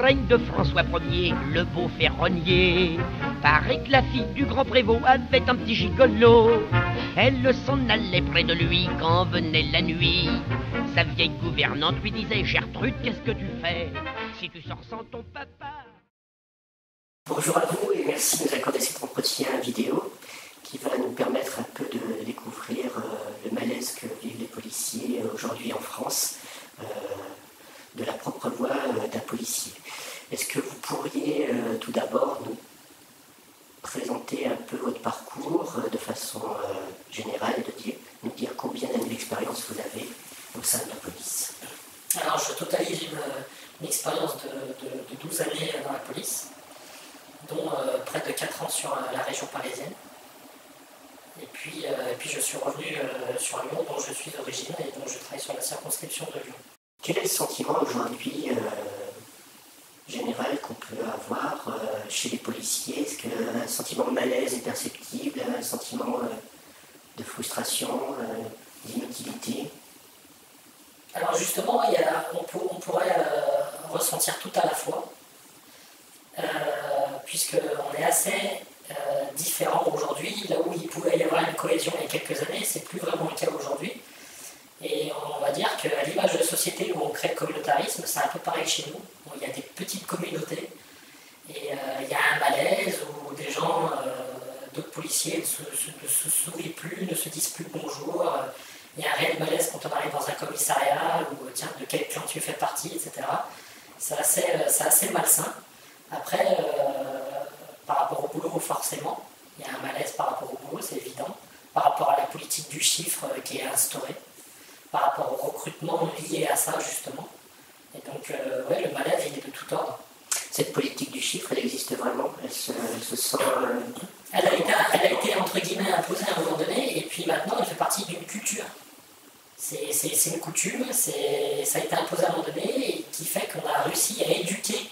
règne de François Ier, le beau ferronnier. Paraît que la fille du grand prévôt avait un petit gigolo. Elle s'en allait près de lui quand venait la nuit. Sa vieille gouvernante lui disait: Gertrude, qu'est-ce que tu fais si tu sors sans ton papa? Bonjour à vous et merci de nous accorder cet entretien vidéo qui va nous permettre un peu de découvrir le malaise que vivent les policiers aujourd'hui en France, de la propre voix d'un policier. Est-ce que vous pourriez tout d'abord nous présenter un peu votre parcours de façon générale et nous dire combien d'années d'expérience vous avez au sein de la police? Alors je totalise une expérience de 12 années dans la police, dont près de 4 ans sur la région parisienne. Et puis je suis revenu sur Lyon, dont je suis d'origine et dont je travaille sur la circonscription de Lyon. Quel est le sentiment aujourd'hui général qu'on peut avoir chez les policiers? Est-ce qu'un sentiment de malaise est perceptible, un sentiment de frustration, d'inutilité? Alors justement, on pourrait ressentir tout à la fois, puisqu'on est assez différents aujourd'hui. Là où il pouvait y avoir une cohésion il y a quelques années, c'est plus vraiment le cas aujourd'hui. Et on va dire qu'à l'image de la société où on crée le communautarisme, c'est un peu pareil chez nous. Bon, il y a des petites communautés et il y a un malaise où des gens, d'autres policiers ne se sourient plus, ne se disent plus bonjour. Il y a un réel malaise quand on arrive dans un commissariat où tiens, de quel clan tu fais partie, etc. C'est assez malsain. Après, par rapport au boulot, forcément, il y a un malaise par rapport au boulot, c'est évident. Par rapport à la politique du chiffre qui est instaurée, par rapport au recrutement lié à ça, justement. Et donc, ouais, le malaise, il est de tout ordre. Cette politique du chiffre, elle existe vraiment? Elle se sent... Elle a été, entre guillemets, imposée à un moment donné, et puis maintenant, elle fait partie d'une culture. C'est une coutume, ça a été imposé à un moment donné, et qui fait qu'on a réussi à éduquer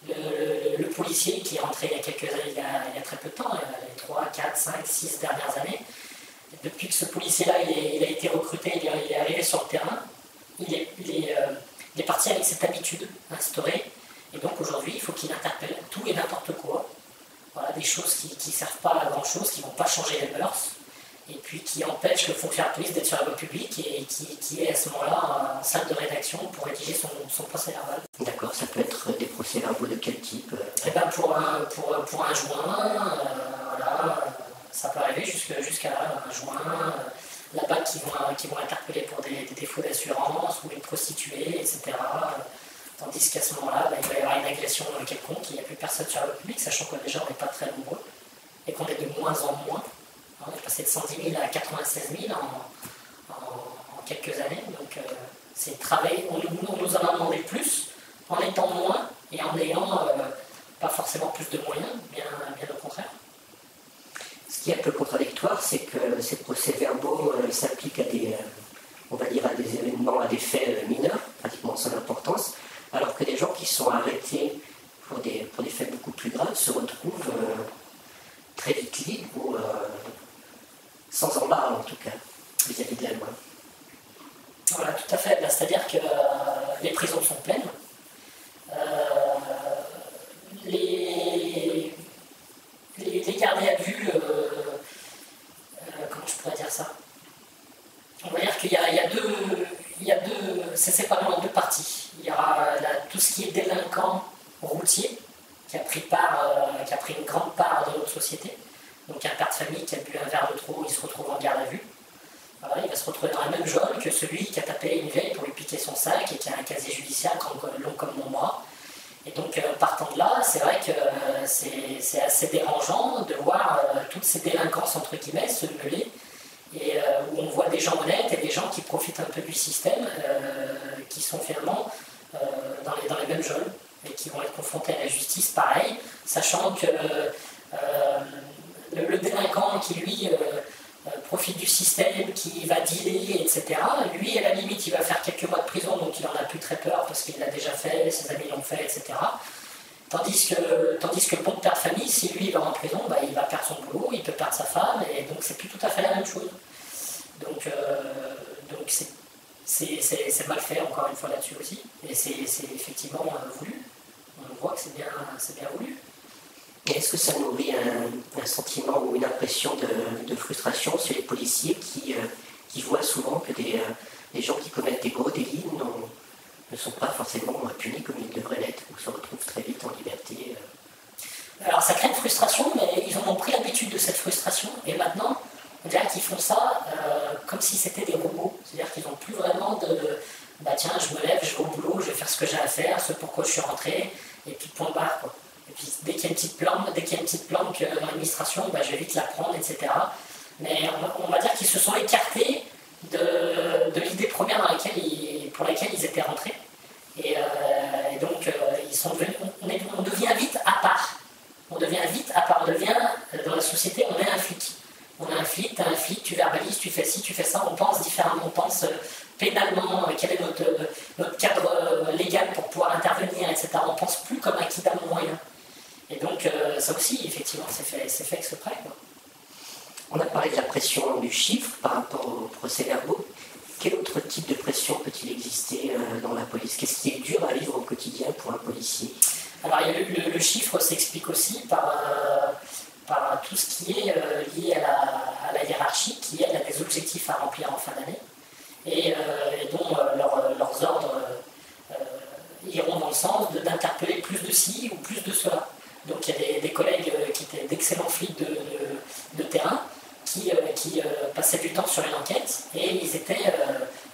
le policier qui est rentré il y a quelques années, il y a très peu de temps, les 3, 4, 5, 6 dernières années. Depuis que ce policier-là il a été recruté, il est arrivé sur le terrain, il est parti avec cette habitude instaurée. Et donc aujourd'hui, il faut qu'il interpelle tout et n'importe quoi. Voilà, des choses qui ne servent pas à grand-chose, qui ne vont pas changer les mœurs, et puis qui empêchent le fonctionnaire de police d'être sur la voie publique et qui est à ce moment-là en salle de rédaction pour rédiger son procès-verbal. D'accord, ça peut être des procès-verbaux de quel type? Eh ben pour un joint, voilà, ça peut arriver jusqu'à un joint, la BAC qui vont interpeller pour des défauts d'assurance ou une prostituée, etc. Tandis qu'à ce moment-là, il va y avoir une agression quelconque, il n'y a plus personne sur la voie publique, sachant que déjà on n'est pas très nombreux et qu'on est de moins en moins. On est passé de 110 000 à 96 000 en quelques années, donc c'est travail. On nous en a demandé plus en étant moins et en n'ayant pas forcément plus de moyens, bien au contraire. Ce qui est un peu contradictoire, c'est que ces procès-verbaux s'appliquent à des événements, à des faits mineurs, pratiquement sans importance, alors que des gens qui sont arrêtés pour des faits beaucoup plus graves se retrouvent très vite libres ou sans embarras en tout cas, vis-à-vis de la loi. Voilà, tout à fait. C'est-à-dire que les prisons sont pleines. Les gardés à vue, comment je pourrais dire ça? On va dire qu'il y a deux, c'est séparé en deux parties. Il y aura tout ce qui est délinquant routier, qui a pris une grande part de notre société. Donc un père de famille qui a bu un verre de trop, il se retrouve en garde à vue. Voilà, il va se retrouver dans la même geôle que celui qui a tapé une vieille pour lui piquer son sac et qui a un casier judiciaire long comme mon bras. Et donc partant de là, c'est vrai que c'est assez dérangeant de voir toutes ces délinquances entre guillemets se mêler et où on voit des gens honnêtes et des gens qui profitent un peu du système, qui sont finalement dans les mêmes geôles et qui vont être confrontés à la justice pareil, sachant que le délinquant qui lui profite du système, qui va dealer, etc. Lui, à la limite, il va faire quelques mois de prison, donc il en a plus très peur parce qu'il l'a déjà fait, ses amis l'ont fait, etc. Tandis que le bon père de famille, si lui il va en prison, il va perdre son boulot, il peut perdre sa femme, et donc c'est plus tout à fait la même chose. Donc c'est mal fait encore une fois là-dessus aussi, et c'est effectivement voulu. on voit que c'est bien voulu. Et est-ce que ça nourrit un sentiment ou une impression de frustration chez les policiers qui voient souvent que des gens qui commettent des gros délits ne sont pas forcément punis comme ils devraient l'être, ou se retrouvent très vite en liberté? Alors ça crée une frustration, mais ils en ont pris l'habitude de cette frustration, et maintenant, on dirait qu'ils font ça comme si c'était des robots. C'est-à-dire qu'ils n'ont plus vraiment bah tiens, je me lève, je vais au boulot, je vais faire ce que j'ai à faire, ce pourquoi je suis rentré, et puis point barre, quoi. Et puis dès qu'il y a une petite planque dans l'administration, bah, je vais vite la prendre, etc. Mais on va dire qu'ils se sont écartés de l'idée première pour laquelle ils étaient rentrés. Et donc ils sont devenus, on devient vite à part. On devient dans la société, on est un flic. On a un flic, t'as un flic, tu verbalises, tu fais ci, tu fais ça, on pense différemment, on pense pénalement, quel est notre cadre légal pour pouvoir intervenir, etc. On pense plus comme un kid à moyen. Et donc ça aussi, effectivement, c'est fait exprès, quoi. On a parlé de la pression du chiffre par rapport aux procès-verbaux. Quel autre type de pression peut-il exister dans la police? Qu'est-ce qui est dur à vivre au quotidien pour un policier? Alors le chiffre s'explique aussi par tout ce qui est lié à la hiérarchie, qui elle a des objectifs à remplir en fin d'année, et dont leurs ordres iront dans le sens d'interpeller plus de ci ou plus de cela. Donc il y a des collègues qui étaient d'excellents flics de terrain, qui passaient du temps sur une enquête, et ils étaient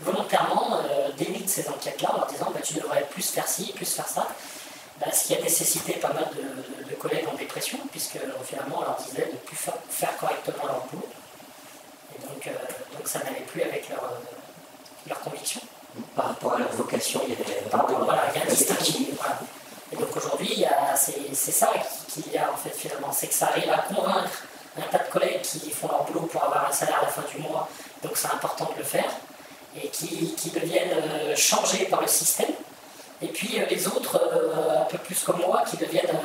volontairement démis de ces enquêtes-là en leur disant bah, tu devrais plus faire ci, plus faire ça. Bah, ce qui a nécessité pas mal de collègues en dépression, puisque finalement on leur disait de ne plus faire correctement leur boulot. Et donc ça n'allait plus avec leur conviction. Par rapport à leur vocation, il y avait un distinguo. Voilà. Et donc aujourd'hui, c'est ça qu'il y a en fait finalement, c'est que ça arrive à convaincre un tas de collègues qui font leur boulot pour avoir un salaire à la fin du mois, donc c'est important de le faire, et qui deviennent changés par le système. Et puis les autres, un peu plus comme moi, qui deviennent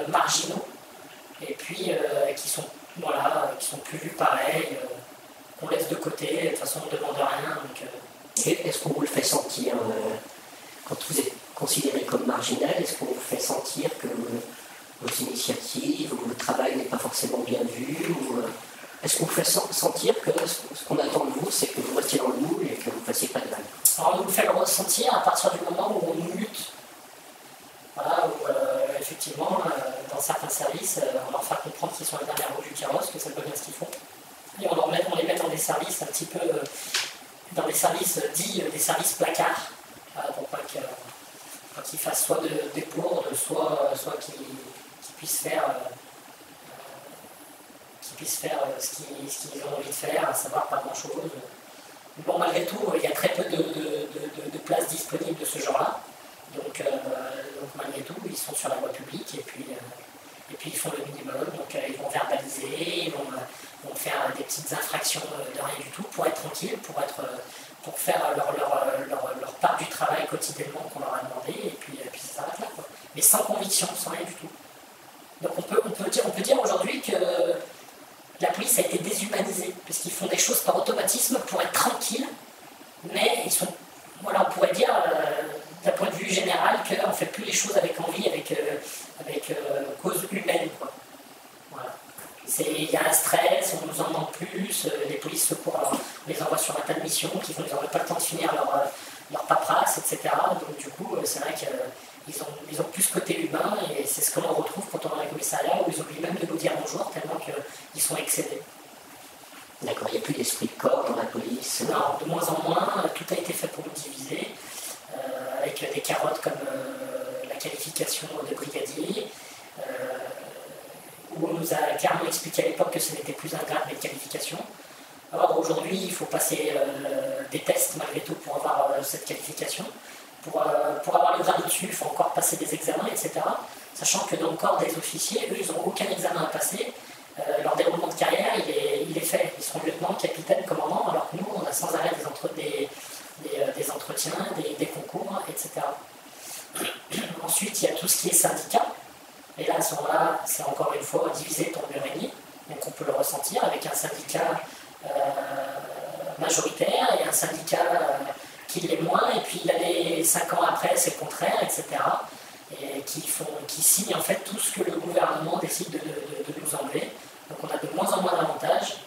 marginaux, et puis qui sont plus vus pareil, qu'on laisse de côté, de toute façon on ne demande rien. Est-ce qu'on vous le fait sentir, quand vous êtes considéré comme marginal, est-ce qu'on vous fait sentir que vos initiatives ou votre travail n'est pas forcément bien vu, ou est-ce qu'on vous fait sentir que ce qu'on attend de vous, c'est que vous restiez dans le moule et que vous ne fassiez pas de vagues? Alors on nous fait le ressentir à partir du moment où on nous mute. Voilà, où effectivement, dans certains services, on leur fait comprendre qu'ils sont les dernières roues du carrosse, que ça ne veut bien ce qu'ils font. Et on les met dans des services un petit peu, dans des services dits des services placards, pour pas qu'ils fassent soit des bourdes, soit qu'ils puissent faire ce qu'ils ont envie de faire, à savoir pas grand-chose. Bon, malgré tout, il y a très peu de places disponibles de ce genre-là. Donc malgré tout, ils sont sur la voie publique et puis ils font le minimum. Donc ils vont verbaliser, ils vont faire des petites infractions de rien du tout pour être tranquilles, pour faire leur part du travail quotidiennement qu'on leur a demandé, et puis ça s'arrête là, quoi. Mais sans conviction, sans rien du tout. Donc on peut dire aujourd'hui que la police a été déshumanisée, puisqu'ils font des choses par automatisme pour être tranquilles, mais ils sont, voilà, on pourrait dire, d'un point de vue général, qu'on ne fait plus les choses avec envie, avec cause humaine, quoi. Voilà. Il y a un stress, on nous en demande plus, les polices secours, alors, on les envoie sur un tas de missions qui font qu'ils n'auraient pas le temps de finir leur paperasse, etc. Donc du coup, c'est vrai qu'ils ont plus ce côté humain, et c'est ce que l'on retrouve quand on est dans les commissariats, où ils oublient même de nous dire bonjour, tellement qu'ils sont excédés. D'accord, il n'y a plus d'esprit de corps dans la police? Non, de moins en moins, tout a été fait pour nous diviser, avec des carottes comme la qualification de brigadier, où on nous a clairement expliqué à l'époque que ce n'était plus un grade mais une qualification. Alors aujourd'hui, il faut passer des tests malgré tout pour avoir cette qualification. Pour avoir le grade au-dessus, il faut encore passer des examens, etc. Sachant que dans le corps des officiers, eux, ils n'ont aucun examen à passer. Leur déroulement de carrière, il est fait. Ils seront lieutenants, capitaines, commandants, alors que nous, on a sans arrêt des entretiens, des concours, etc. Ensuite, il y a tout ce qui est syndicat. Et là, à ce moment-là, c'est encore une fois divisé pour mieux régner. Donc on peut le ressentir avec un syndicat majoritaire et un syndicat qui l'est moins, et puis l'année 5 ans après, c'est le contraire, etc. et qui signent en fait tout ce que le gouvernement décide de nous enlever. Donc on a de moins en moins d'avantages,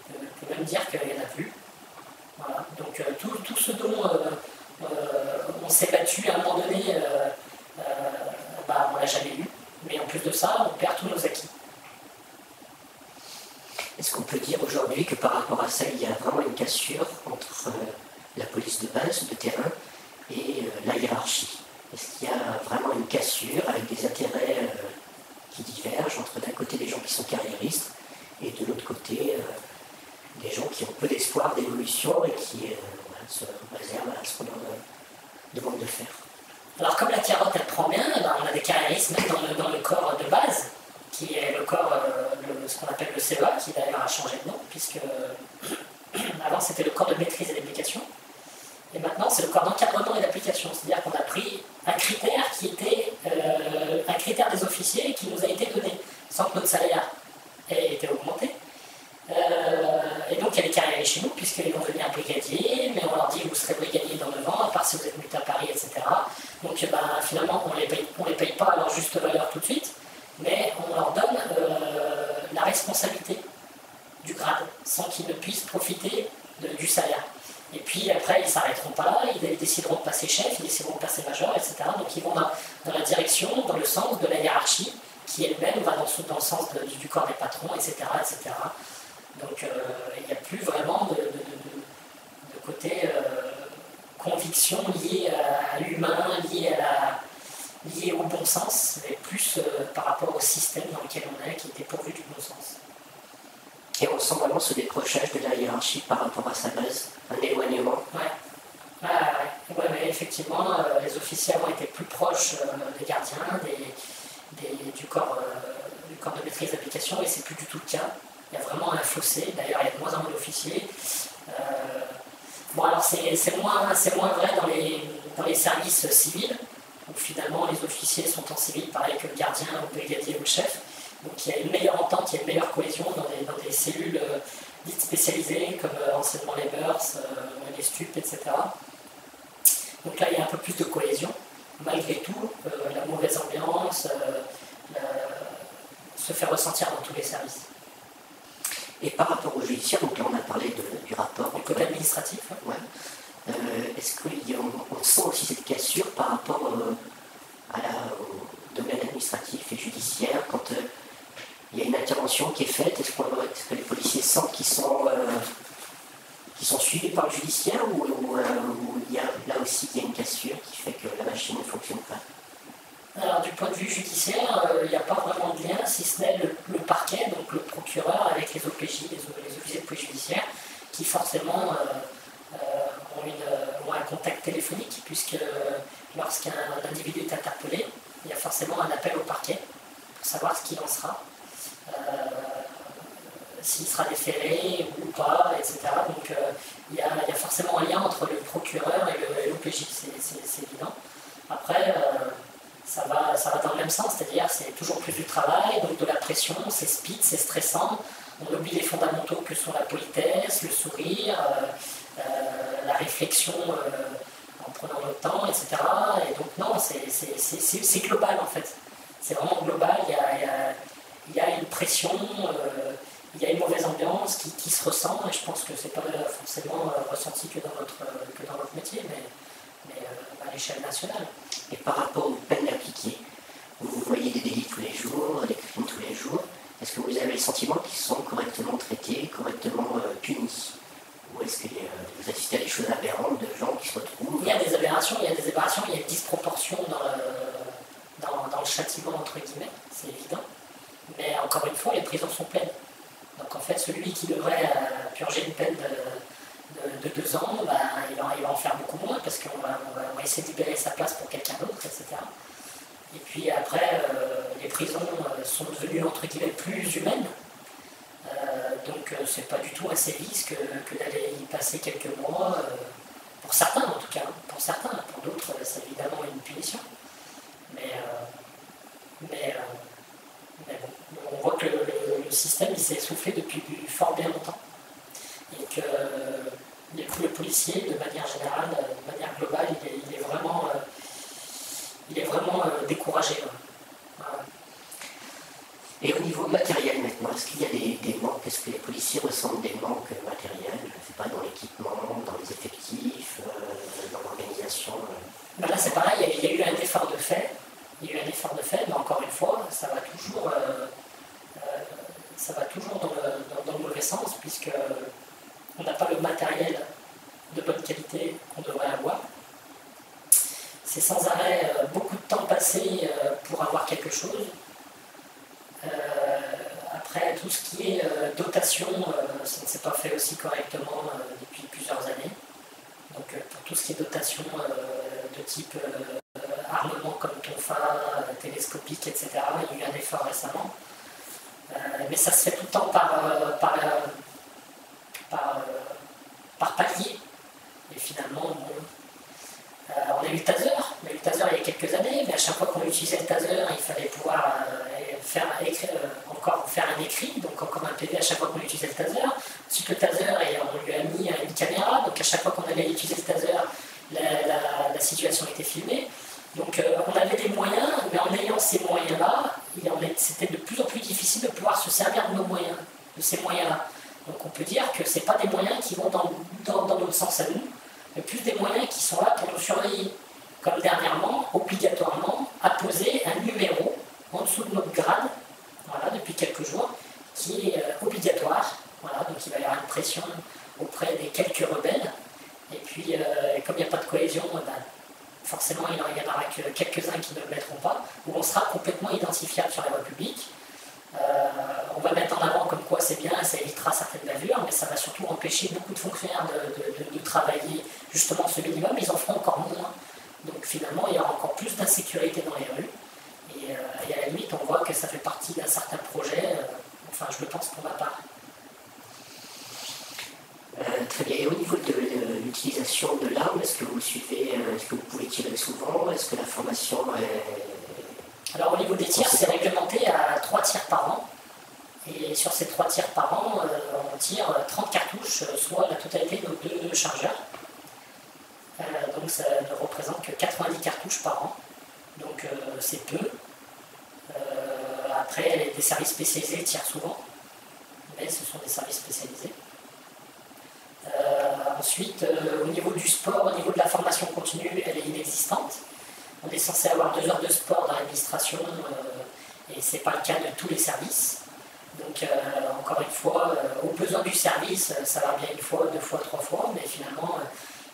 on peut même dire qu'il n'y en a plus. Voilà. Donc tout ce dont on s'est battu à un moment donné, on ne l'a jamais eu, mais en plus de ça, on perd tous nos acquis. Est-ce qu'on peut dire aujourd'hui que par rapport à ça, il y a vraiment une cassure entre la police de base, de terrain, et la hiérarchie? Est-ce qu'il y a vraiment une cassure avec des intérêts qui divergent entre d'un côté des gens qui sont carriéristes et de l'autre côté des gens qui ont peu d'espoir d'évolution et qui se réservent à ce qu'on leur demande de faire? Alors comme la carotte elle prend bien, on a des carriéristes même dans le corps de base, qui est le corps, ce qu'on appelle le CEA, qui d'ailleurs a changé de nom, puisque avant c'était le corps de maîtrise et d'application, et maintenant c'est le corps d'encadrement et d'application, c'est-à-dire qu'on a pris un critère qui était un critère des officiers qui nous a été donné, sans que notre salaire ait été augmenté. Et donc il y a des carrières chez nous, puisqu'ils vont devenir brigadiers, mais on leur dit vous serez brigadier dans 9 ans, à part si vous êtes muté à Paris, etc. Donc finalement on les paye pas à leur juste valeur tout de suite, mais on leur donne la responsabilité du grade, sans qu'ils ne puissent profiter du salaire. Et puis après, ils ne s'arrêteront pas là, ils décideront de passer chef, ils décideront de passer major, etc. Donc ils vont dans la direction, dans le sens de la hiérarchie, qui elle-même va dans le sens du corps des patrons, etc. etc. Donc il n'y a plus vraiment de côté conviction liée à l'humain, liée au bon sens, mais plus par rapport au système dans lequel on est, qui est dépourvu du bon sens. Et on sent vraiment ce décrochage de la hiérarchie par rapport à sa base, un éloignement. Ouais, mais effectivement, les officiers ont été plus proches des gardiens, du corps de maîtrise d'application, et c'est plus du tout le cas. Il y a vraiment un fossé, d'ailleurs il y a de moins en moins d'officiers. Bon alors c'est moins vrai dans les services civils, où finalement les officiers sont en civil pareil que le gardien, le brigadier ou le chef. Donc il y a une meilleure entente, il y a une meilleure cohésion dans des cellules dites spécialisées, comme anciennement les BURS, les STUP, etc. Donc là il y a un peu plus de cohésion. Malgré tout, la mauvaise ambiance se fait ressentir dans tous les services. Et par rapport au judiciaire, donc là on a parlé du rapport. Du côté administratif. Ouais. Est-ce qu'on sent aussi cette cassure par rapport au domaine administratif et judiciaire quand il y a une intervention qui est faite? Est-ce que les policiers sentent qu'ils sont suivis par le judiciaire ou il y a, là aussi il y a une cassure qui fait que la machine ne fonctionne pas? Alors du point de vue judiciaire, il n'y a pas vraiment de lien, si ce n'est le parquet, donc le procureur avec les OPJ, les officiers de police judiciaire, qui forcément ont un contact téléphonique, puisque lorsqu'un individu est interpellé, il y a forcément un appel au parquet pour savoir ce qu'il en sera, s'il sera déféré ou pas, etc. Donc il y a forcément un lien entre le procureur et l'OPJ, c'est évident. Après, ça va dans le même sens, c'est-à-dire c'est toujours plus du travail, donc de la pression, c'est speed, c'est stressant, on oublie les fondamentaux que sont la politesse, le sourire, la réflexion en prenant notre temps, etc. Et donc non, c'est global en fait, c'est vraiment global, il y a une pression, il y a une mauvaise ambiance qui se ressent, et je pense que c'est pas forcément ressenti que dans notre métier, mais à l'échelle nationale. Et par rapport aux peines appliquées, vous voyez des délits tous les jours, des crimes tous les jours, est-ce que vous avez le sentiment qu'ils sont correctement traités, correctement punis? Ou est-ce que vous assistez à des choses aberrantes de gens qui se retrouvent? Il y a des aberrations, il y a une disproportion dans le châtiment, entre guillemets, c'est évident. Mais encore une fois, les prisons sont pleines. Donc en fait, celui qui devrait purger une peine de 2 ans, il va en faire beaucoup moins, parce qu'on va essayer de libérer sa place pour quelqu'un d'autre, etc. Et puis après, les prisons sont devenues entre guillemets plus humaines. Donc c'est pas du tout un sévice que d'aller y passer quelques mois, pour certains en tout cas, pour d'autres c'est évidemment une punition. Mais bon, on voit que le système il s'est essoufflé depuis fort bien longtemps. Et que le policier, de manière générale, de manière globale, il est vraiment décourager. Voilà. Et au niveau matériel maintenant, est-ce qu'il y a des manques? Est-ce que les policiers ressentent des manques matériels? Je ne sais pas, dans l'équipement, dans les effectifs, dans l'organisation Ben là c'est pareil, il y a eu un effort de fait. Il y a eu un effort de fait, mais encore une fois, ça va toujours dans le mauvais sens, puisque on n'a pas le matériel de bonne qualité qu'on devrait avoir. C'est sans arrêt beaucoup de temps passé pour avoir quelque chose. Après, tout ce qui est dotation, ça ne s'est pas fait aussi correctement depuis plusieurs années. Donc pour tout ce qui est dotation de type armement comme tonfa, télescopique, etc., il y a eu un effort récemment. Mais ça se fait tout le temps par palier. Et finalement, on a eu le taser. On a eu le taser il y a quelques années, mais à chaque fois qu'on utilisait le taser, il fallait pouvoir faire un écrit, donc encore un PV à chaque fois qu'on utilisait le taser. Ensuite le taser, on lui a mis une caméra, donc à chaque fois qu'on allait utiliser le taser, la situation était filmée. Donc on avait des moyens, mais en ayant ces moyens-là, c'était de plus en plus difficile de pouvoir se servir de ces moyens-là. Donc on peut dire que ce n'est pas des moyens qui vont dans notre sens à nous, mais plus des moyens qui sont là pour nous surveiller. Comme dernièrement, obligatoirement, apposer un numéro en dessous de notre grade, voilà, depuis quelques jours, qui est obligatoire. Voilà, donc il va y avoir une pression auprès des quelques rebelles. Et puis, comme il n'y a pas de cohésion, forcément il n'y en aura que quelques-uns qui ne le mettront pas, où on sera complètement identifiable sur la voie publique. On va mettre en avant comme quoi c'est bien, ça évitera certaines bavures, mais ça va surtout empêcher beaucoup de fonctionnaires de travailler justement ce minimum, ils en feront encore moins. Donc finalement, il y aura encore plus d'insécurité dans les rues. Et à la limite, on voit que ça fait partie d'un certain projet, enfin je le pense pour ma part. Très bien. Et au niveau de l'utilisation de l'arme, est-ce que vous suivez, est-ce que vous pouvez tirer souvent? Est-ce que la formation est... Alors au niveau des tirs, c'est réglementé à 3 tirs par an. Et sur ces 3 tirs par an, on tire 30 cartouches, soit la totalité de nos 2 chargeurs. Donc ça ne représente que 90 cartouches par an. Donc c'est peu. Après, des services spécialisés tirent souvent, mais ce sont des services spécialisés. Ensuite, au niveau du sport, au niveau de la formation continue, elle est inexistante. On est censé avoir 2 heures de sport dans l'administration, et ce n'est pas le cas de tous les services. Donc, encore une fois, aux besoins du service, ça va bien 1 fois, 2 fois, 3 fois, mais finalement,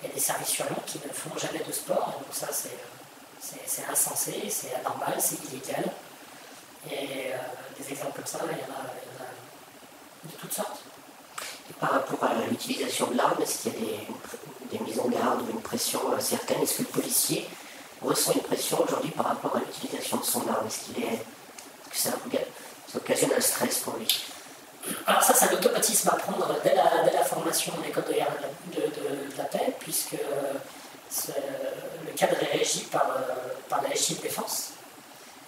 il y a des services surveillants qui ne font jamais de sport. Donc ça, c'est insensé, c'est anormal, c'est illégal. Et des exemples comme ça, il y en a de toutes sortes. Et par rapport à l'utilisation de l'arme, est-ce qu'il y a des mises en garde ou une pression certaine? Est-ce que le policier ressent une pression aujourd'hui par rapport à l'utilisation de son arme? Est-ce que ça occasionne un stress pour lui? Alors ça, c'est un automatisme à prendre dès la formation en école de guerre de la paix, puisque le cadre est régi par la légitime défense.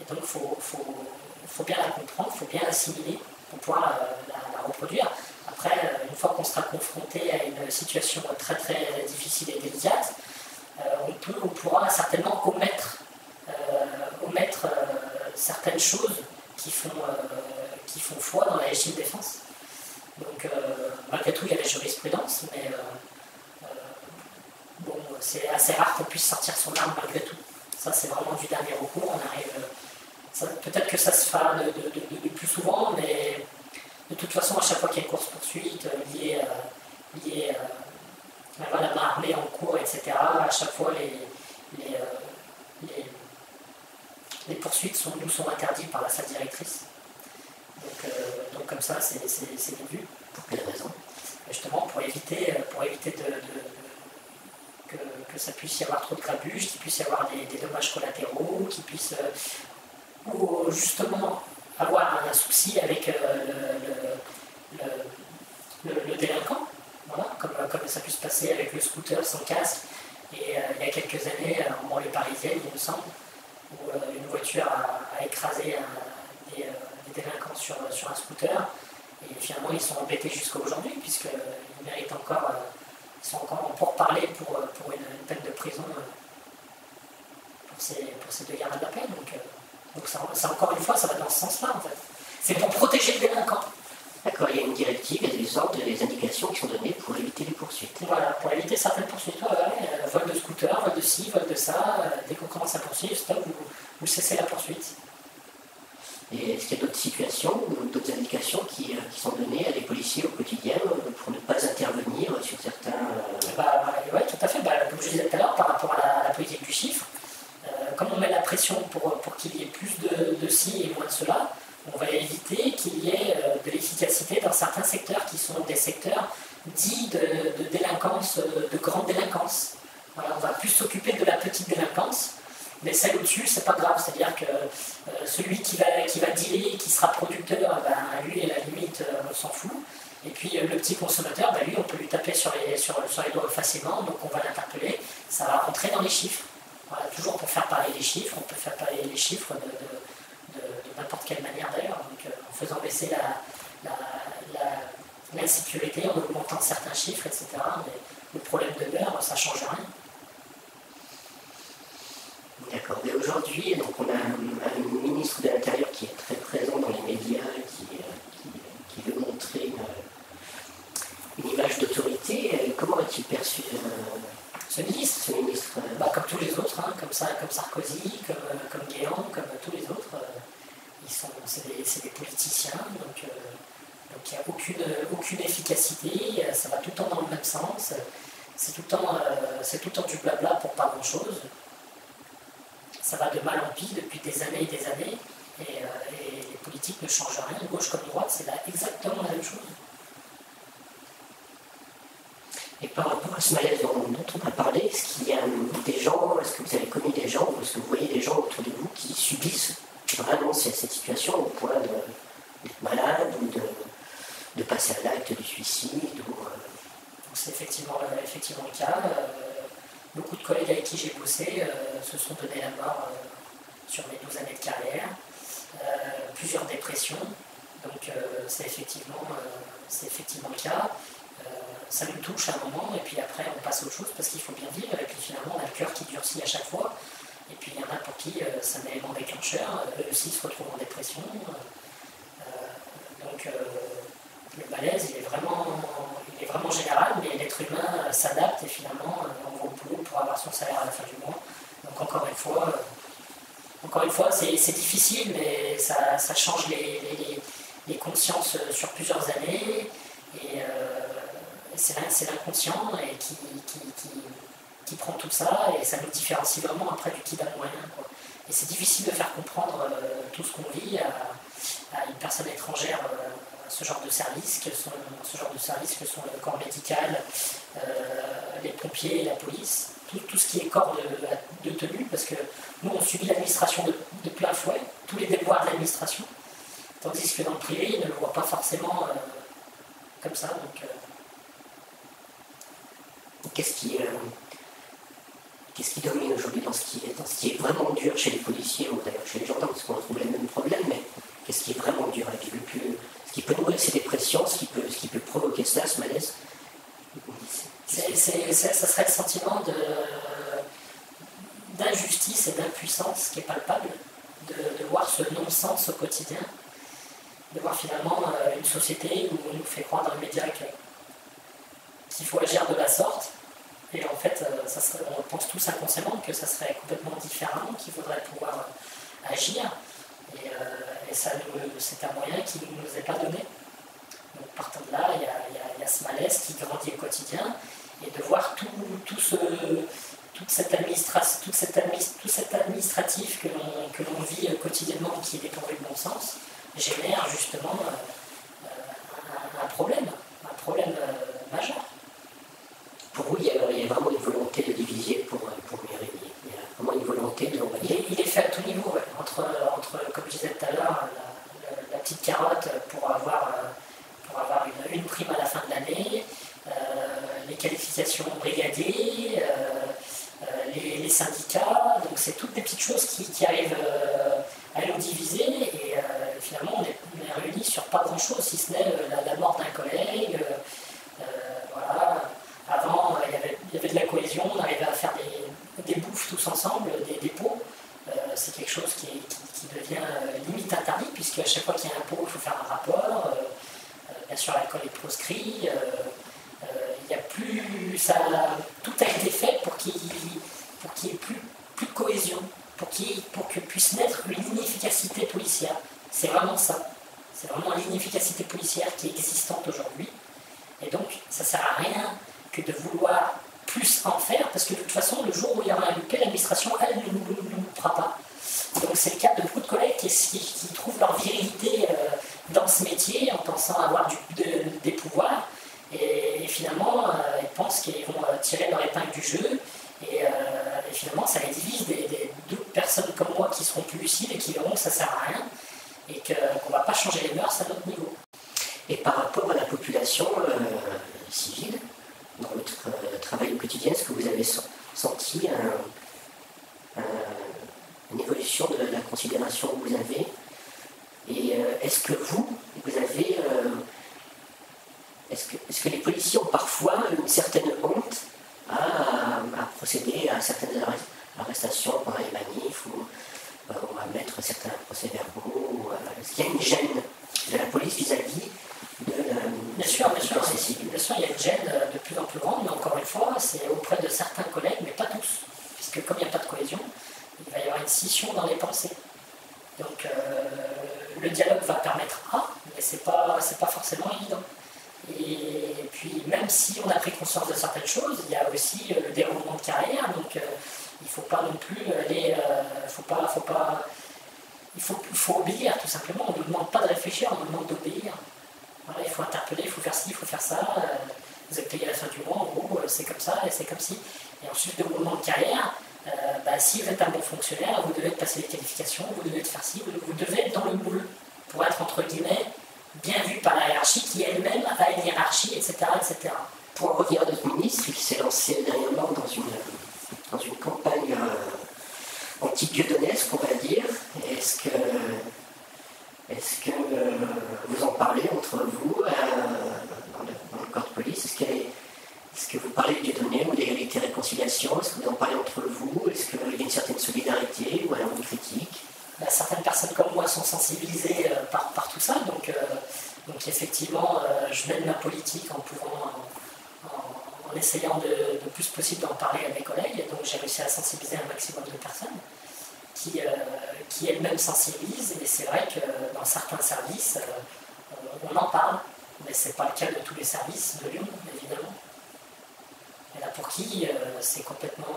Et donc il faut bien la comprendre, il faut bien l'assimiler pour pouvoir la reproduire. Après, une fois qu'on sera confronté à une situation très très difficile et délicate, on pourra certainement omettre certaines choses qui font foi dans la légitime défense. Donc malgré tout, il y a la jurisprudence, mais bon, c'est assez rare qu'on puisse sortir son arme malgré tout. Ça, c'est vraiment du dernier recours. Peut-être que ça se fera de plus souvent, mais de toute façon, à chaque fois qu'il y a une course-poursuite liée à la main armée en cours, etc., à chaque fois, les poursuites nous sont interdites par la salle directrice. Donc comme ça, c'est vu. Pour quelle raison? Justement, pour éviter que ça puisse y avoir trop de grabuge, qu'il puisse y avoir des dommages collatéraux, qu'il puisse ou justement avoir un souci avec le délinquant, voilà, comme ça peut se passer avec le scooter sans casque. Et il y a quelques années, en banlieue parisienne, il me semble, où une voiture a écrasé des délinquants sur un scooter. Et finalement, ils sont embêtés jusqu'à aujourd'hui, puisqu'ils méritent encore, ils sont encore en pourparlers pour une peine de prison pour ces deux gamins de la paix. Donc ça, encore une fois, ça va dans ce sens-là, en fait. C'est pour protéger le délinquant. D'accord, il y a une directive, il y a des ordres, des indications qui sont données pour éviter les poursuites. Voilà, pour éviter certaines poursuites. Vol de scooter, vol de ci, vol de ça, dès qu'on commence à poursuivre, stop, vous cessez la poursuite. Et est-ce qu'il y a d'autres situations ou d'autres indications qui sont données à des policiers au quotidien pour ne pas intervenir sur certains... Oui, tout à fait. Comme je disais tout à l'heure, par rapport à la politique du chiffre, comme on met la pression pour qu'il y ait plus de ci et moins de cela, on va éviter qu'il y ait de l'efficacité dans certains secteurs qui sont des secteurs dits de délinquance, de grande délinquance. Voilà, on va plus s'occuper de la petite délinquance, mais celle au-dessus, c'est pas grave. C'est-à-dire que celui qui va dealer, qui sera producteur, lui, à la limite, on s'en fout. Et puis le petit consommateur, lui, on peut lui taper sur les doigts facilement, donc on va l'interpeller. Ça va rentrer dans les chiffres. Voilà, toujours pour faire parler les chiffres, on peut faire parler les chiffres de n'importe quelle manière d'ailleurs, donc en faisant baisser l'insécurité, en augmentant certains chiffres, etc. Mais le problème demeure, ça ne change rien. D'accord, mais aujourd'hui, donc on a un ministre de l'Intérieur qui est très présent dans les médias, qui veut montrer une image d'autorité. Comment est-il perçu ce ministre, comme tous les autres, comme Sarkozy, comme Guéant, comme tous les autres, c'est des politiciens, donc il n'y a aucune efficacité, ça va tout le temps dans le même sens, c'est tout le temps du blabla pour pas grand-chose. Ça va de mal en pis depuis des années et des années, et les politiques ne changent rien, gauche comme droite, c'est là exactement la même chose. Et par rapport à ce malaise dont on a parlé, est-ce qu'il y a des gens, est-ce que vous avez connu des gens, est-ce que vous voyez des gens autour de vous qui subissent vraiment cette situation au point d'être malade ou de passer à l'acte du suicide C'est effectivement le cas. Beaucoup de collègues avec qui j'ai bossé se sont donné la mort sur mes 12 années de carrière. Plusieurs dépressions, donc c'est effectivement le cas. Ça nous touche à un moment, et puis après on passe à autre chose parce qu'il faut bien vivre, et puis finalement on a le cœur qui durcit à chaque fois, et puis il y en a pour qui c'est un élément déclencheur, eux aussi se retrouvent en dépression. Donc le malaise il est vraiment général, mais l'être humain s'adapte et finalement on va au boulot pour avoir son salaire à la fin du mois. Donc encore une fois c'est difficile, mais ça change les consciences sur plusieurs années, et c'est l'inconscient et qui prend tout ça, et ça nous différencie vraiment après du qui va le moyen, quoi. Et c'est difficile de faire comprendre tout ce qu'on vit à une personne étrangère, ce genre de service que sont le corps médical, les pompiers, la police, tout ce qui est corps de tenue, parce que nous on subit l'administration de plein fouet, tous les déboires de l'administration, tandis que dans le privé ils ne le voient pas forcément comme ça. Donc, qu'est-ce qui domine aujourd'hui dans ce qui est vraiment dur chez les policiers, ou d'ailleurs chez les gendarmes, parce qu'on retrouve les mêmes problèmes, mais qu'est-ce qui est vraiment dur, ce qui peut nourrir ces dépressions, ce qui peut provoquer cela, ce malaise? Ça serait le sentiment d'injustice et d'impuissance qui est palpable, de voir ce non-sens au quotidien, de voir finalement une société où on nous fait croire dans les médias qu'il faut agir de la sorte, et en fait on pense tous inconsciemment que ça serait complètement différent, qu'il faudrait pouvoir agir, et ça c'est un moyen qui ne nous est pas donné. Donc partant de là, il y a ce malaise qui grandit au quotidien, et de voir tout cet administratif que l'on vit quotidiennement, qui est dépourvu de bon sens, génère justement un problème majeur. Pour vous, il y a vraiment une volonté de diviser pour mieux régner. Il y a vraiment une volonté de... Il est fait à tout niveau, ouais. Entre, comme je disais tout à l'heure, la petite carotte pour avoir une prime à la fin de l'année, les qualifications brigadiers, les syndicats, donc c'est toutes des petites choses qui arrivent à nous diviser, et finalement on est réunis sur pas grand chose, si ce n'est la mort d'un collègue. Voilà. Avant il y avait de la cohésion, on arrivait à faire des bouffes tous ensemble, des dépôts. c'est quelque chose qui devient limite interdit, puisque à chaque fois qu'il y a un pot, il faut faire un rapport. Bien sûr, l'alcool est proscrit. Il y a plus, tout a été fait pour qu'il y ait plus de cohésion, pour que puisse naître une inefficacité policière. C'est vraiment ça. C'est vraiment l'inefficacité policière qui est existante aujourd'hui. Et donc, ça ne sert à rien que de vouloir plus en faire, parce que de toute façon, le jour où il y aura un loupé, l'administration, elle, ne nous fera pas. Donc c'est le cas de beaucoup de collègues qui trouvent leur virilité dans ce métier en pensant avoir des pouvoirs, et finalement, ils pensent qu'ils vont tirer leur épingle du jeu, et finalement, ça les divise d'autres personnes comme moi qui seront plus lucides et qui verront que ça ne sert à rien, et qu'on ne va pas changer les mœurs à notre niveau. Et par rapport à la population civile, dans votre travail au quotidien, est-ce que vous avez senti une évolution de la considération que vous avez? Et est-ce que vous avez... est-ce que les policiers ont parfois une certaine honte à procéder à certaines arrestations pendant les manifs, ou à mettre certains procès-verbaux? Est-ce qu'il y a une gêne de la police vis-à-vis de Bien sûr, il y a une gêne de plus en plus grande, mais encore une fois, c'est auprès de certains collègues, mais pas tous. Puisque comme il n'y a pas de cohésion, il va y avoir une scission dans les pensées. Donc le dialogue va permettre mais c'est pas forcément évident. Et puis même si on a pris conscience de certaines choses, il y a aussi le déroulement de carrière, donc il ne faut pas non plus aller... il faut obéir tout simplement, on ne nous demande pas de réfléchir, on nous demande d'obéir. Voilà, il faut interpeller, il faut faire ci, il faut faire ça, vous êtes payé à la fin du mois, en gros, c'est comme ça, et c'est comme ci. Et ensuite, déroulement de carrière, si vous êtes un bon fonctionnaire, vous devez passer les qualifications, vous devez faire ci, vous devez être dans le moule pour être, entre guillemets, bien vu par la hiérarchie qui elle-même a une hiérarchie, etc. etc. Pour en revenir à notre ministre, il s'est lancé dernièrement dans une campagne anti-dieudonnesque, on va dire. Est-ce que vous en parlez entre vous dans le corps de police? Est-ce que vous parlez de Dieudonné ou d'égalité et réconciliation? Est-ce que vous en parlez entre vous? Est-ce qu'il y a une certaine solidarité ou alors une critique? Certaines personnes comme moi sont sensibilisées par tout ça, donc effectivement, je mène ma politique en essayant de plus possible d'en parler à mes collègues, et donc j'ai réussi à sensibiliser un maximum de personnes qui elles-mêmes sensibilisent, et c'est vrai que dans certains services, on en parle, mais ce n'est pas le cas de tous les services de Lyon, évidemment. Il y en a pour qui c'est complètement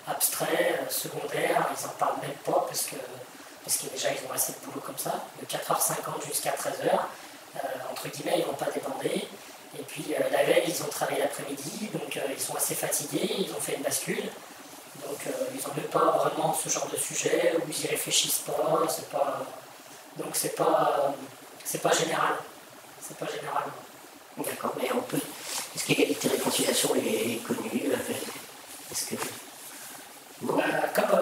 abstrait, secondaire, ils n'en parlent même pas parce que déjà ils ont assez de boulot comme ça, de 4h50 jusqu'à 13h, entre guillemets, ils ne vont pas débander. Et puis la veille, ils ont travaillé l'après-midi, donc ils sont assez fatigués, ils ont fait une bascule. Donc ils n'ont même pas vraiment ce genre de sujet où ils n'y réfléchissent pas, donc c'est pas général. C'est pas général. D'accord, mais est-ce qu'égalité et réconciliation est connue? Est-ce que... Bon.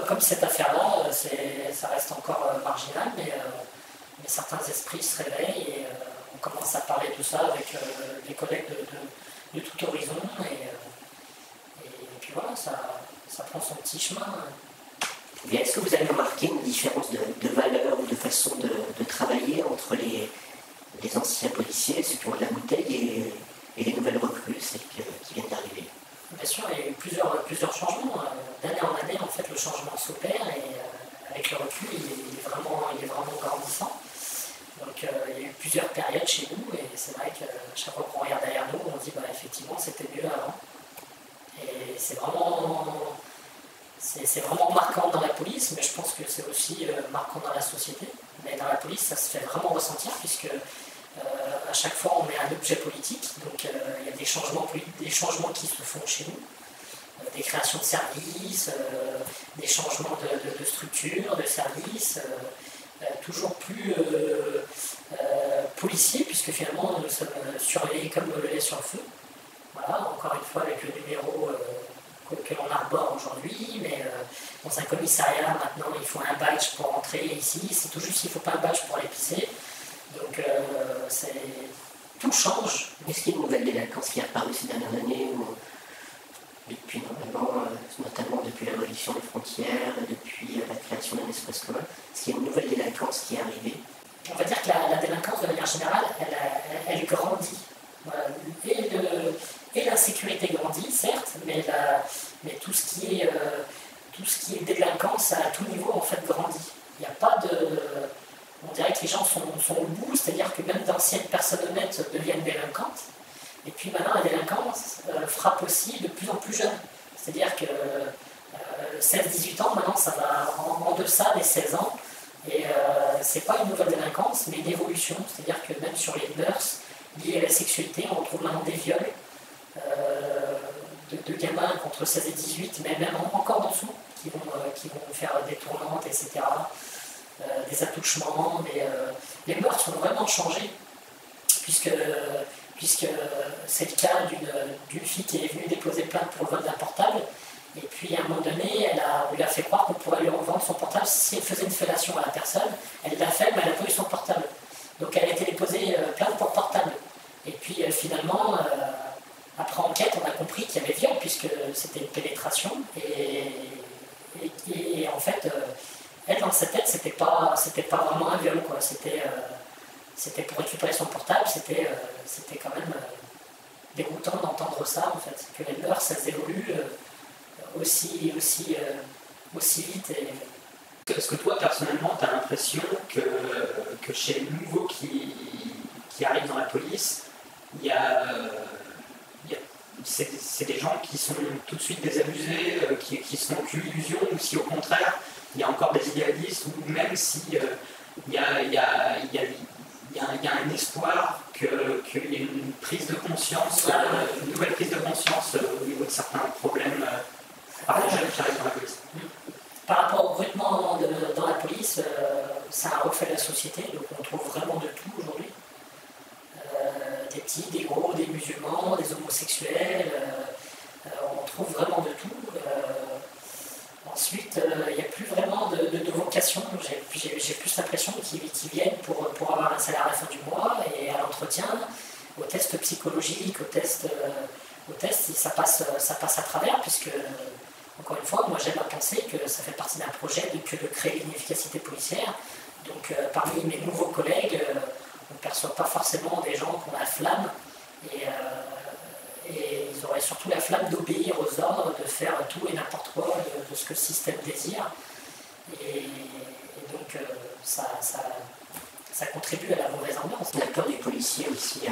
Comme cette affaire-là, ça reste encore marginal, mais certains esprits se réveillent et on commence à parler de ça avec des collègues de tout horizon, et puis voilà, ça prend son petit chemin. Est-ce que vous avez remarqué une différence de valeur ou de façon de travailler entre les anciens policiers, ceux qui ont de la bouteille, et les nouvelles recrues, celles qui viennent d'arriver? Bien sûr, il y a eu plusieurs changements. D'année en année, en fait, le changement s'opère, et avec le recul, il est vraiment grandissant. Donc il y a eu plusieurs périodes chez nous, et c'est vrai que chaque fois qu'on regarde derrière nous, on dit effectivement c'était mieux avant. Et c'est vraiment marquant dans la police, mais je pense que c'est aussi marquant dans la société. Mais dans la police, ça se fait vraiment ressentir, puisque à chaque fois on est un objet politique, donc il y a des changements qui se font chez nous, des créations de services, des changements de structure, de services, toujours plus policiers, puisque finalement nous sommes surveillés comme le lait sur le feu. Voilà, encore une fois avec le numéro que l'on arbore aujourd'hui, mais dans un commissariat maintenant il faut un badge pour entrer ici, c'est tout juste, il ne faut pas un badge pour aller pisser. Donc tout change. Est-ce qu'il y a une nouvelle délinquance qui est apparue ces dernières années, notamment depuis l'abolition des frontières, depuis la création d'un esprit tout ce qui est délinquance à tout niveau en fait grandit. Il n'y a pas de... On dirait que les gens sont au bout, c'est-à-dire que même d'anciennes personnes honnêtes deviennent délinquantes. Et puis maintenant, la délinquance frappe aussi de plus en plus jeunes. C'est-à-dire que 16-18 ans, maintenant, ça va en deçà des 16 ans. Et c'est pas une nouvelle délinquance, mais une évolution. C'est-à-dire que même sur les mœurs liées à la sexualité, on retrouve maintenant des viols de gamins contre 16 et 18, mais même encore en dessous, qui vont faire des tournantes, etc. Des attouchements, les mœurs ont vraiment changé, puisque c'est le cas d'une fille qui est venue déposer plainte pour le vol d'un portable, et puis à un moment donné, on lui a fait croire qu'on pourrait lui revendre son portable si elle faisait une fellation à la personne. Elle l'a fait, mais elle n'a pas eu son portable. Donc elle a été déposée plainte pour portable. Et puis finalement, après enquête, on a compris qu'il y avait viol, puisque c'était une pénétration, et en fait, elle, dans sa tête, c'était pas vraiment un viol, quoi. C'était pour récupérer son portable, c'était quand même dégoûtant d'entendre ça, en fait, que les mœurs, ça évolue aussi vite. Est-ce que toi, personnellement, tu as l'impression que chez les nouveaux qui arrivent dans la police, c'est des gens qui sont tout de suite désabusés, qui sont aucune illusion, ou si au contraire, il y a encore des idéalistes, ou même si il y a un espoir qu'il y ait une prise de conscience, une nouvelle prise de conscience au niveau de certains problèmes par les jeunes qui arrivent dans la police. Par rapport au recrutement dans la police, ça a refait la société, donc on trouve vraiment de tout aujourd'hui. Des petits, des gros, des musulmans, des homosexuels, on trouve vraiment de tout. Ensuite, il n'y a plus vraiment de vocation. J'ai plus l'impression qu'ils viennent pour avoir un salaire à la fin du mois, et à l'entretien, au test psychologique, au test ça passe à travers, puisque, encore une fois, moi j'aime à penser que ça fait partie d'un projet de créer une efficacité policière. Donc parmi mes nouveaux collègues, on ne perçoit pas forcément des gens qui ont la flamme, et ils auraient surtout la flamme d'obéir aux ordres, de faire tout et n'importe quoi de ce que le système désire. Et donc ça contribue à la mauvaise ambiance. La peur du policier aussi.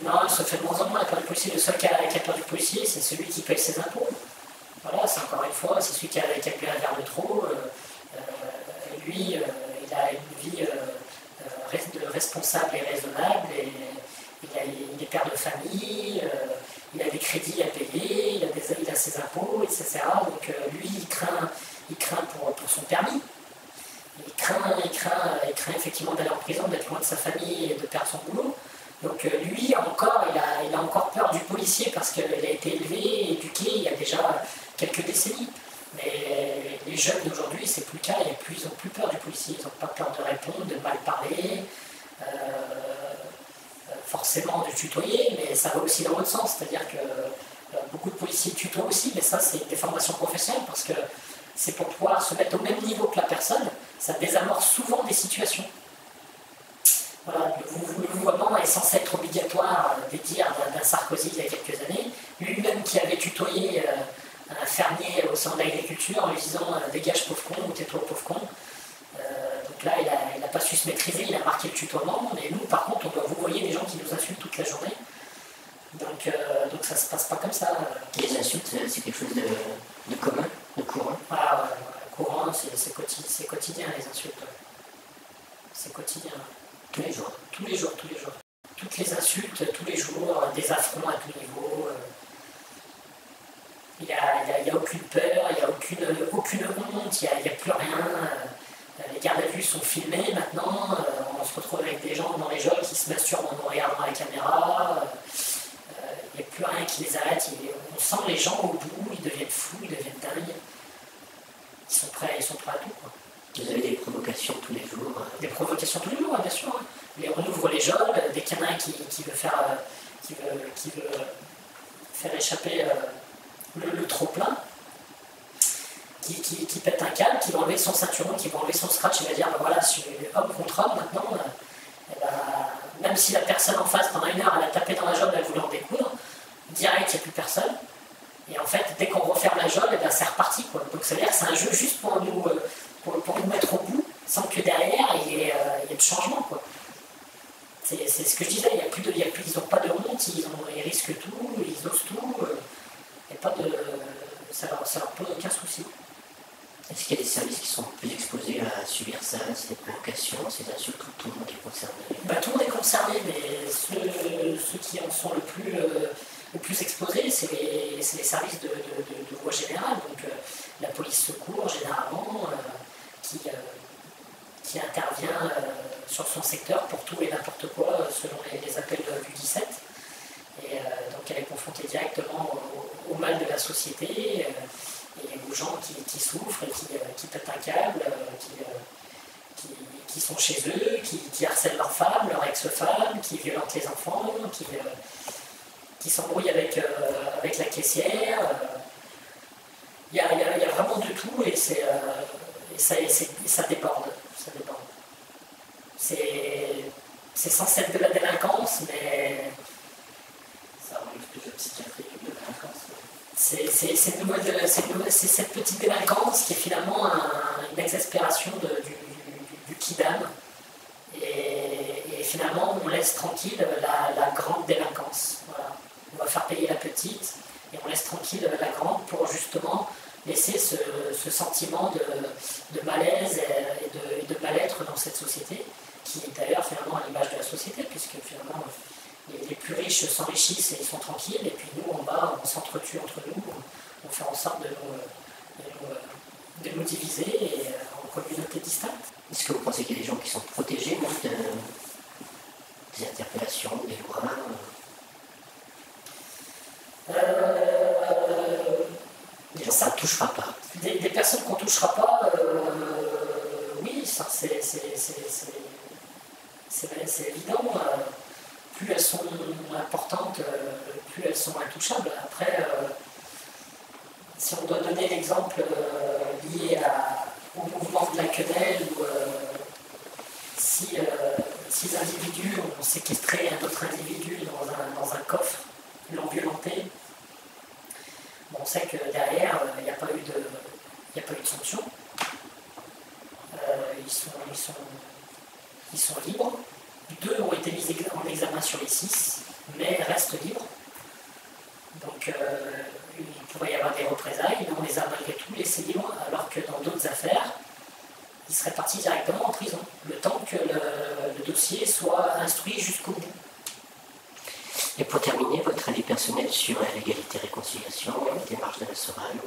Non, ça fait de moins en moins la peur du policier. Le seul qui a peur du policier, c'est celui qui paye ses impôts. Voilà, c'est encore une fois, c'est celui qui a bu un verre de trop. Lui, il a une vie responsable et raisonnable, et il est père de famille, il a des crédits à payer, il a ses impôts, etc. Donc lui, il craint pour son permis. Il craint effectivement d'aller en prison, d'être loin de sa famille et de perdre son boulot. Donc lui, encore, il a encore peur du policier, parce qu'il a été élevé, éduqué il y a déjà quelques décennies. Mais les jeunes d'aujourd'hui, c'est plus le cas, ils n'ont plus peur du policier, ils n'ont pas peur de répondre, de mal parler, forcément de tutoyer, mais ça va aussi dans l'autre sens, c'est-à-dire que beaucoup de policiers tutoient aussi, mais ça c'est des formations professionnelles, parce que c'est pour pouvoir se mettre au même niveau que la personne, ça désamorce souvent des situations. Voilà, le vouvoiement est censé être obligatoire, des dires d'un Sarkozy il y a quelques années, lui-même qui avait tutoyé un fermier au salon d'agriculture en lui disant « dégage pauvre con » ou « tais-toi pauvre con ». Donc là, il n'a pas su se maîtriser, il a marqué le tutoiement, mais nous, par contre, on doit vouvoyer des gens qui nous insultent toute la journée. Donc ça ne se passe pas comme ça. Les insultes, c'est quelque chose de commun, de courant. Ah, courant, c'est quotidien, les insultes. C'est quotidien. Tous les jours. Tous les jours. Toutes les insultes, tous les jours, des affronts à tout niveau. Il n'y a aucune peur, il n'y a aucune honte, il n'y a plus rien. Les gardes à vue sont filmés maintenant, on se retrouve avec des gens dans les geôles qui se masturbent en nous regardant à la caméra. Il n'y a plus rien qui les arrête, on sent les gens au bout, ils deviennent fous, ils deviennent dingues. Ils sont prêts à tout, quoi. Vous avez des provocations tous les jours. Des provocations tous les jours, bien sûr. On ouvre les geôles, dès qu'il y en a un qui veut faire échapper le trop-plein, qui pète un câble, qui va enlever son ceinturon, qui va enlever son scratch, il va dire, ben voilà, je suis homme contre homme, maintenant, même si la personne en face, pendant une heure, elle a tapé dans la jambe, elle voulait en découdre, direct, il n'y a plus personne. Et en fait, dès qu'on referme un job, et bien c'est reparti, quoi. Donc ça veut dire que c'est un jeu juste pour nous mettre au bout, sans que derrière il y ait de changement, quoi. C'est ce que je disais, ils n'ont pas de honte, ils risquent tout, ils osent tout, ça leur pose aucun souci. Est-ce qu'il y a des services qui sont plus exposés à subir ça, ces provocations, ces insultes, tout le monde est concerné? Tout le monde est concerné, mais ceux qui en sont le plus exposés, c'est les services de voie générale, donc la police secours généralement, qui intervient sur son secteur pour tout et n'importe quoi selon les appels du 17. Et donc elle est confrontée directement au mal de la société et aux gens qui souffrent et qui pètent un câble, qui sont chez eux, qui harcèlent leurs femmes, leurs ex-femmes, qui violentent les enfants, qui s'embrouillent avec la caissière. Il y a vraiment de tout et ça déborde. Ça déborde. C'est censé être de la délinquance, mais Ça arrive plus de psychiatrie que de délinquance. c'est cette petite délinquance qui est finalement une exaspération du kidam. Et finalement, on laisse tranquille la grande délinquance. Voilà. On va faire payer la petite et on laisse tranquille la grande pour justement laisser ce sentiment de malaise et de mal-être dans cette société, qui est d'ailleurs finalement à l'image de la société, puisque finalement les plus riches s'enrichissent et ils sont tranquilles, et puis nous en bas on s'entretue entre nous, on fait en sorte de nous diviser en communautés distinctes. Est-ce que vous pensez qu'il y a des gens qui sont protégés même des interpellations, des lois des gens qu'on ne touchera pas? Des personnes qu'on ne touchera pas, oui, ça, c'est évident. Plus elles sont importantes, plus elles sont intouchables. Après, si on doit donner l'exemple lié au mouvement de la quenelle, ou si l'individu ont séquestré un autre individu dans un coffre, l'ont violenté, on sait que derrière, il n'y a pas eu de sanction. Ils sont libres. 2 ont été mis en examen sur les 6, mais restent libres. Donc il pourrait y avoir des représailles, mais on les a malgré tout laissés libres, alors que dans d'autres affaires, ils seraient partis directement en prison, le temps que le dossier soit instruit jusqu'au bout. Et pour terminer, votre avis personnel sur l'égalité-réconciliation, la démarche de la Soral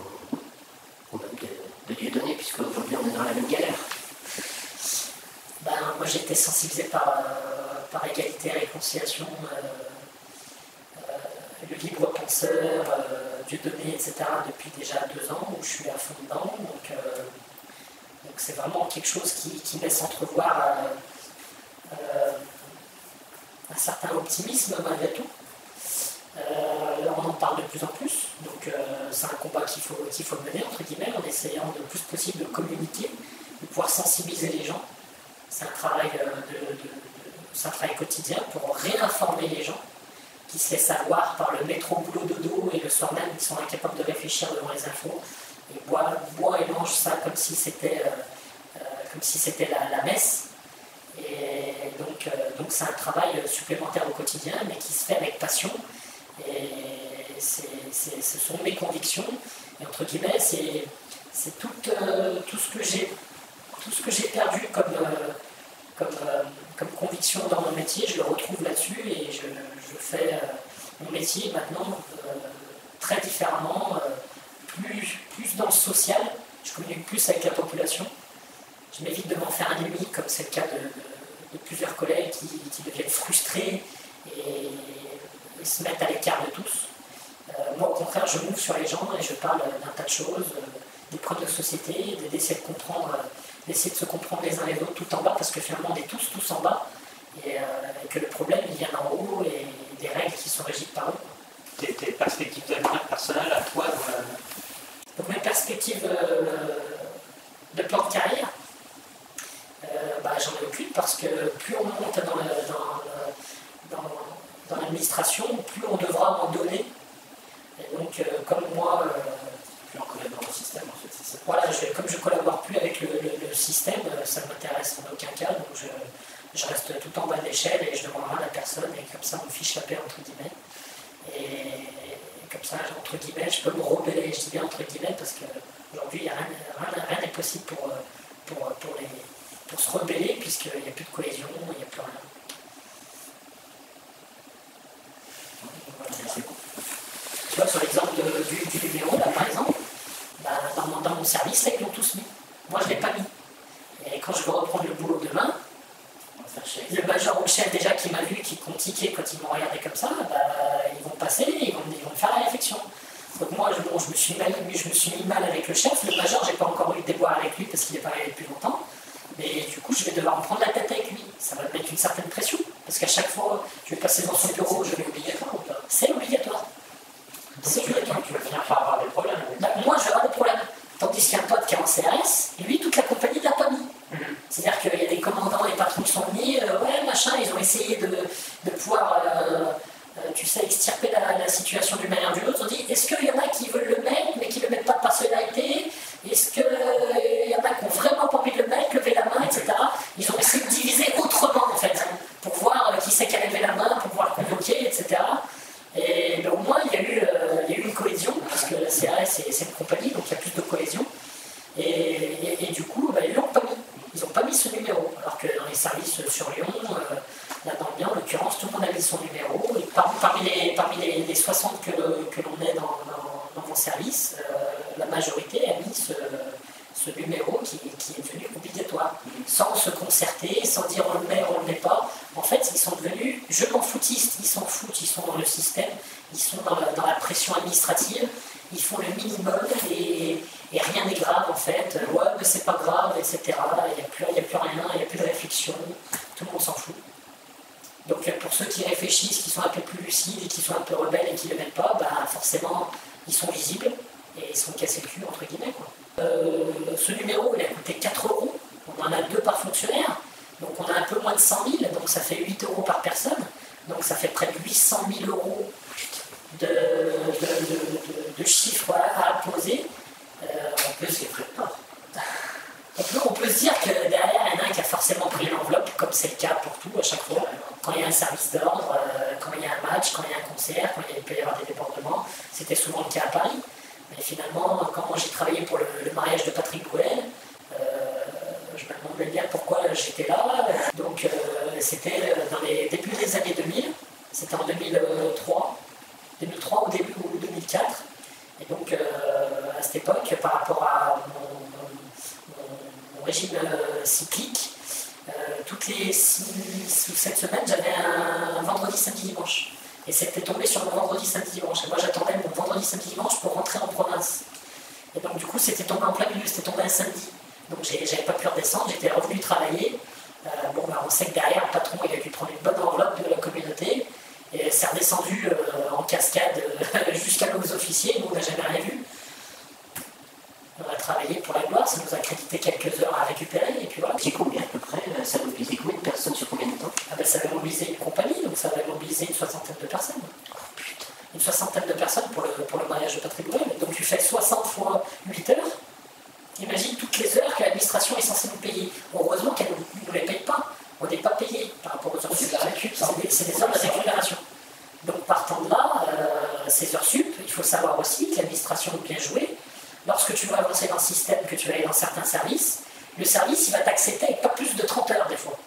ou même de Dieudonné, puisque aujourd'hui on est dans la même galère? Moi j'ai été sensibilisé par égalité et réconciliation, le libre penseur, Dieudonné, etc. depuis déjà 2 ans, où je suis à fond dedans. Donc c'est vraiment quelque chose qui laisse entrevoir un certain optimisme malgré tout. On en parle de plus en plus, donc c'est un combat qu'il faut mener, entre guillemets, en essayant le plus possible de communiquer, de pouvoir sensibiliser les gens. C'est un travail quotidien pour réinformer les gens qui se laissent avoir par le métro boulot dodo et le soir même ils sont incapables de réfléchir devant les infos et boivent et mangent ça comme si c'était la messe. Et donc c'est un travail supplémentaire au quotidien, mais qui se fait avec passion. Et ce sont mes convictions. Et entre guillemets, c'est tout ce que j'ai perdu comme conviction dans mon métier, je le retrouve là-dessus et je fais mon métier maintenant très différemment, plus dans le social. Je communique plus avec la population. Je m'évite de m'en faire un ennemi, comme c'est le cas de plusieurs collègues qui deviennent frustrés et se mettent à l'écart de tous. Moi, au contraire, je m'ouvre sur les gens et je parle d'un tas de choses, des problèmes de société, d'essayer de comprendre, d'essayer de se comprendre les uns les autres tout en bas, parce que finalement, on est tous en bas et que le problème, il vient d'en haut et des règles qui sont régies par eux. Tes perspectives d'avenir personnelles à toi Donc, mes perspectives de plan de carrière, j'en ai aucune, parce que plus on monte dans l'administration, plus on devra en donner. Et donc, comme moi, voilà, comme je ne collabore plus avec le système, ça ne m'intéresse en aucun cas, donc je reste tout en bas de l'échelle et je ne demande rien à personne, et comme ça on me fiche la paix, entre guillemets. Et comme ça, entre guillemets, je peux me rebeller, je dis bien entre guillemets, parce qu'aujourd'hui, rien n'est possible pour se rebeller, puisqu'il n'y a plus de cohésion, il n'y a plus rien. Voilà. Tu vois, sur l'exemple du numéro, là, par exemple, bah, dans mon service, là, ils l'ont tous mis. Moi, je ne l'ai pas mis. Et quand je veux reprendre le boulot demain, le major ou le chef déjà qui m'a vu, qui compte ticket quand ils m'ont regardé comme ça, bah, ils vont passer, ils vont me faire la réflexion. Donc moi, je me suis mis mal avec le chef. Le major, j'ai pas encore eu de déboire avec lui parce qu'il n'est pas arrivé depuis longtemps. Mais du coup, je vais devoir me prendre la tête avec lui. Ça va me mettre une certaine pression. Parce qu'à chaque fois, je vais passer dans son bureau, je vais obligatoire ou pas ? C'est obligatoire. C'est obligatoire. Tu vas finir par avoir des problèmes. Bah, moi, je vais avoir des problèmes. Tandis qu'un pote qui est en CRS, lui, toute la compagnie ne l'a pas mis. C'est-à-dire qu'il y a des commandants, les patrons qui sont mis, ouais, machin, ils ont essayé de pouvoir, tu sais, extirper la situation d'une manière ou d'une autre. Ils ont dit, est-ce qu'il y en a qui veulent le mettre, mais qui ne le mettent pas par solidarité ? Est-ce qu'il y en a qui n'ont vraiment pas envie de le mettre, lever la main, etc. Ils ont essayé de diviser autrement, en fait, pour voir qui c'est qui a levé la main, pour pouvoir convoquer, etc. Et ben, au moins, il y a eu une cohésion, parce que la CRS, c'est une compagnie, donc il y a plus de cohésion. Et du coup, ben, ils ne l'ont pas mis. Ils n'ont pas mis ce numéro. Alors que dans les services sur Lyon, là dans le bien, en l'occurrence, tout le monde a mis son numéro. Et parmi les 60 que l'on est dans mon service, la majorité a mis ce numéro qui est devenu obligatoire. Sans se concerter, sans dire on le met, on ne le met pas. En fait, ils sont devenus je m'en foutistes. Ils s'en foutent, ils sont dans le système, ils sont dans la pression administrative. Ils font le minimum et rien n'est grave en fait. Ouais, mais c'est pas grave, etc. Il n'y a plus rien, il n'y a plus de réflexion. Tout le monde s'en fout. Donc pour ceux qui réfléchissent, qui sont un peu plus lucides et qui sont un peu rebelles et qui ne le mettent pas, bah, forcément, ils sont visibles et ils sont cassés le cul, entre guillemets. Quoi. Ce numéro, il a coûté 4 €. On en a 2 par fonctionnaire. Donc on a un peu moins de 100 000, donc ça fait 8 € par personne. Donc ça fait près de 800 000 € de chiffres à apposer. On peut se dire que derrière, il y en a un qui a forcément pris l'enveloppe, comme c'est le cas pour tout à chaque fois. Quand il y a un service d'ordre, quand il y a un match, quand il y a un concert, quand il peut y avoir des débordements, c'était souvent le cas à Paris. Mais finalement, quand moi j'ai travaillé pour le mariage de Patrick Bruel, je me demandais bien pourquoi j'étais là. Donc c'était dans les débuts des années 2000, c'était en 2003 au début ou 2004. Et donc à cette époque, par rapport à mon régime cyclique, toutes les 6 ou 7 semaines, j'avais un vendredi, samedi, dimanche. Et c'était tombé sur mon vendredi, samedi, dimanche. Et moi j'attendais mon vendredi, samedi, dimanche pour rentrer en province. Et donc du coup c'était tombé en plein milieu, c'était tombé un samedi. Donc j'avais pas pu redescendre, j'étais revenu travailler. Bon, bah, on sait que derrière, le patron il a dû prendre une bonne enveloppe de la communauté. Et c'est redescendu en cascade jusqu'à nos officiers, nous on n'a jamais rien vu. On a travaillé pour la gloire, ça nous a crédité quelques heures à récupérer, et puis voilà. C'est combien à peu près? Ça a mobilisé combien de personnes sur combien de temps? Ah ben, ça avait mobilisé une compagnie, donc ça avait mobilisé une 60aine de personnes. Oh putain. Une 60aine de personnes pour le mariage de Patrick Bruel. Donc tu fais 60 fois 8 heures. Imagine toutes les heures que l'administration est censée nous payer. Heureusement qu'elle ne nous les paye pas. On n'est pas payé par rapport aux heures sup. C'est des heures de récupération. Donc partant de là, ces heures sup, il faut savoir aussi que l'administration doit bien jouer. Lorsque tu vas avancer dans le système, que tu vas aller dans certains services, le service il va t'accepter avec pas plus de 30 heures des fois.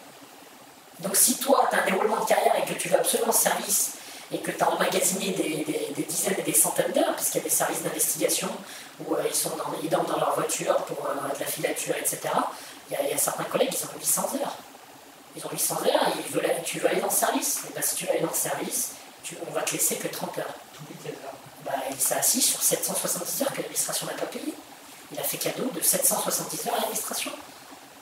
Donc si toi tu as un déroulement de carrière et que tu vas absolument au service et que tu as emmagasiné des dizaines et des centaines d'heures, puisqu'il y a des services d'investigation où ils dorment dans leur voiture pour de la filature, etc. Il y a certains collègues qui ont 800 heures. Ils ont 800 heures et tu veux aller dans le service. Et bien, si tu veux aller dans le service, on va te laisser que 30 heures. Bah, il s'est assis sur 770 heures que l'administration n'a pas payé. Il a fait cadeau de 770 heures à l'administration.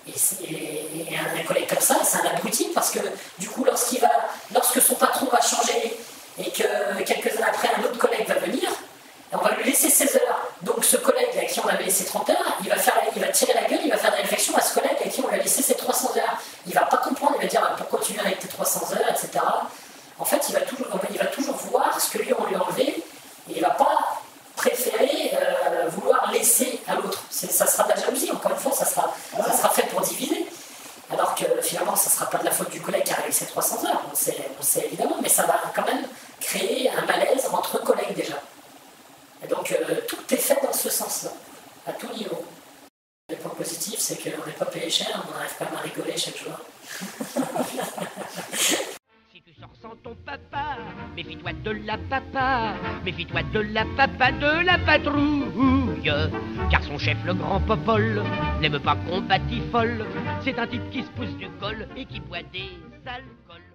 Et un collègue comme ça, c'est un abruti parce que du coup, lorsque son patron va changer et que quelques années après, un autre collègue va venir, on va lui laisser 16 heures. Donc ce collègue à qui on avait laissé 30 heures, il va tirer la gueule, il va faire des réflexions à ce collègue à qui on lui a laissé ses 300 heures. Il ne va pas comprendre, il va dire pourquoi tu viens avec tes 300 heures, etc. En fait, il va toujours voir ce que lui on lui a enlevé et il ne va pas préférer vouloir laisser à l'autre. Ça Méfie-toi de la papa, méfie-toi de la papa, de la patrouille. Car son chef, le grand Popol, n'aime pas qu'on batifole. C'est un type qui se pousse du col et qui boit des alcools.